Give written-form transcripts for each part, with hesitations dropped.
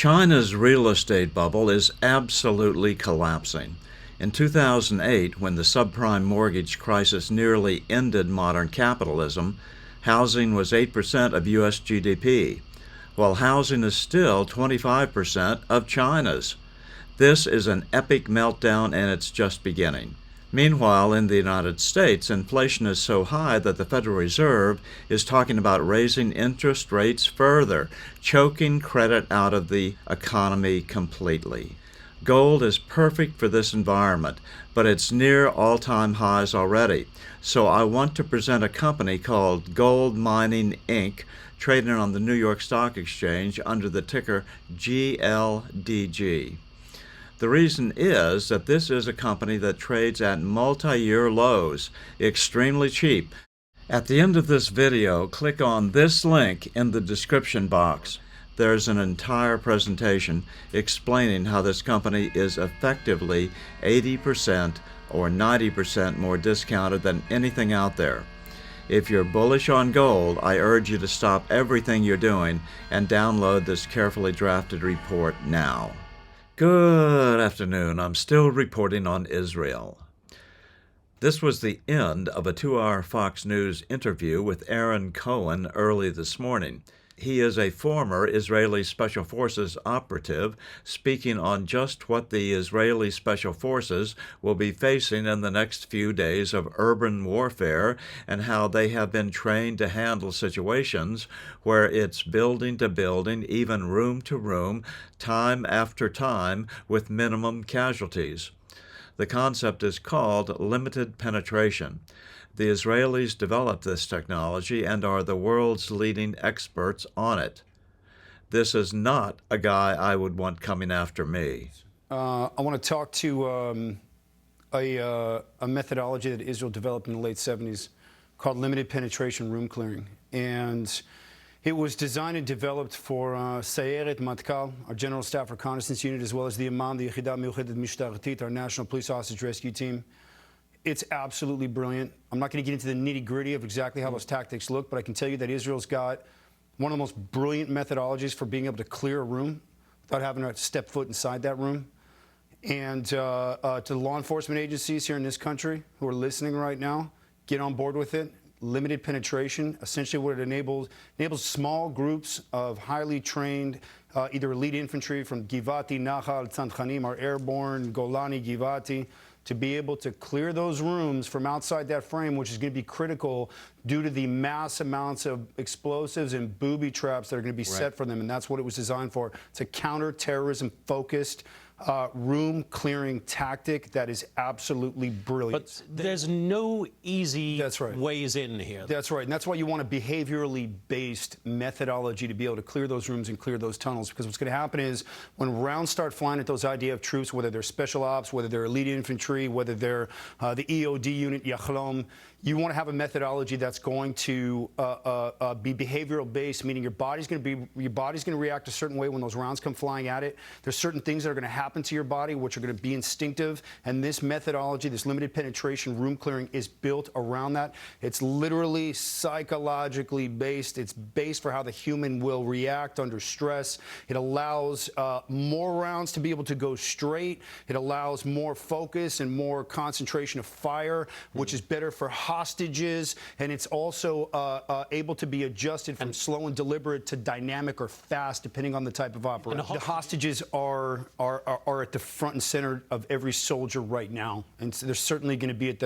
China's real estate bubble is absolutely collapsing. In 2008, when the subprime mortgage crisis nearly ended modern capitalism, housing was 8% of U.S. GDP, while housing is still 25% of China's. This is an epic meltdown, and it's just beginning. Meanwhile, in the United States, inflation is so high that the Federal Reserve is talking about raising interest rates further, choking credit out of the economy completely. Gold is perfect for this environment, but it's near all-time highs already. So I want to present a company called Gold Mining Inc., trading on the New York Stock Exchange under the ticker GLDG. The reason is that this is a company that trades at multi-year lows, extremely cheap. At the end of this video, click on this link in the description box. There's an entire presentation explaining how this company is effectively 80% or 90% more discounted than anything out there. If you're bullish on gold, I urge you to stop everything you're doing and download this carefully drafted report now. Good afternoon. I'm still reporting on Israel. This was the end of a 2-hour Fox News interview with Aaron Cohen early this morning. He is a former Israeli Special Forces operative, speaking on just what the Israeli Special Forces will be facing in the next few days of urban warfare and how they have been trained to handle situations where it's building to building, even room to room, time after time, with minimum casualties. The concept is called limited penetration. The Israelis developed this technology and are the world's leading experts on it. This is not a guy I would want coming after me. I want to talk to a methodology that Israel developed in the late 70s called limited penetration room clearing. And it was designed and developed for Sayeret Matkal, our General Staff Reconnaissance Unit, as well as the Imam, the Yechidah Miuchedet Mishtartit, our National Police Hostage Rescue Team. It's absolutely brilliant. I'm not going to get into the nitty-gritty of exactly how those tactics look, but I can tell you that Israel's got one of the most brilliant methodologies for being able to clear a room without having to step foot inside that room. And to the law enforcement agencies here in this country who are listening right now, get on board with it. Limited penetration, essentially what it enables small groups of highly trained, either elite infantry from Givati, Nahal, Tzanchanim, our airborne, Golani, Givati, to be able to clear those rooms from outside that frame, which is going to be critical due to the mass amounts of explosives and booby traps that are going to be set for them. And that's what it was designed for. It's a counter-terrorism focused room clearing tactic that is absolutely brilliant. But there's no easy ways in here. That's right. And that's why you want a behaviorally based methodology to be able to clear those rooms and clear those tunnels. Because what's going to happen is when rounds start flying at those IDF troops, whether they're special ops, whether they're elite infantry, whether they're the EOD unit, Yachlom, you want to have a methodology that's going to be behavioral based, meaning your body's going to react a certain way when those rounds come flying at it. There's certain things that are going to happen to your body which are going to be instinctive, and this methodology, this limited penetration room clearing, is built around that. It's literally psychologically based. It's based for how the human will react under stress. It allows more rounds to be able to go straight. It allows more focus and more concentration of fire, which is better for hostages, and it's also able to be adjusted from slow and deliberate to dynamic or fast, depending on the type of operation. The hostages are at the front and center of every soldier right now, and so they're certainly going to be at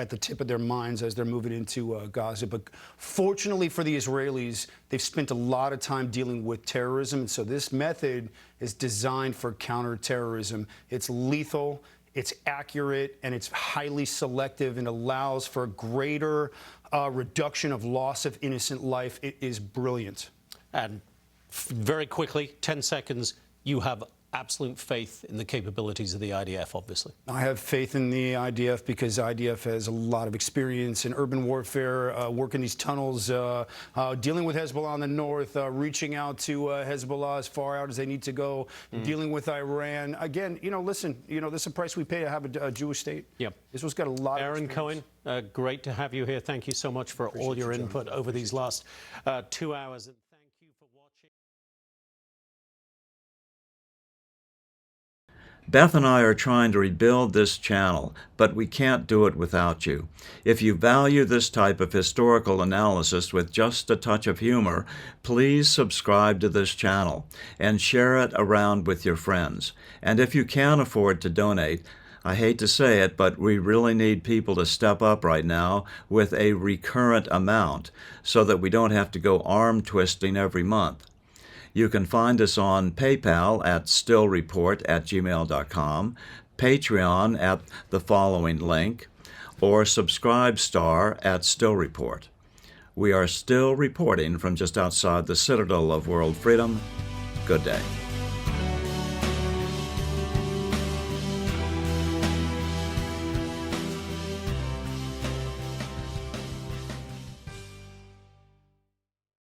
the tip of their minds as they're moving into Gaza. But fortunately for the Israelis, they've spent a lot of time dealing with terrorism, and so this method is designed for counterterrorism. It's lethal, it's accurate, and it's highly selective and allows for a greater reduction of loss of innocent life. It is brilliant. And very quickly, 10 seconds, you have absolute faith in the capabilities of the IDF, obviously. I have faith in the IDF because IDF has a lot of experience in urban warfare, working these tunnels, dealing with Hezbollah in the north, reaching out to Hezbollah as far out as they need to go, dealing with Iran. Again, listen, this is a price we pay to have a Jewish state. Yep. Israel's got a lot of Aaron Cohen, great to have you here. Thank you so much for all your input over these last 2 hours. Beth and I are trying to rebuild this channel, but we can't do it without you. If you value this type of historical analysis with just a touch of humor, please subscribe to this channel and share it around with your friends. And if you can't afford to donate, I hate to say it, but we really need people to step up right now with a recurrent amount so that we don't have to go arm twisting every month. You can find us on PayPal at stillreport@gmail.com, Patreon at the following link, or Subscribestar at stillreport. We are still reporting from just outside the citadel of world freedom. Good day.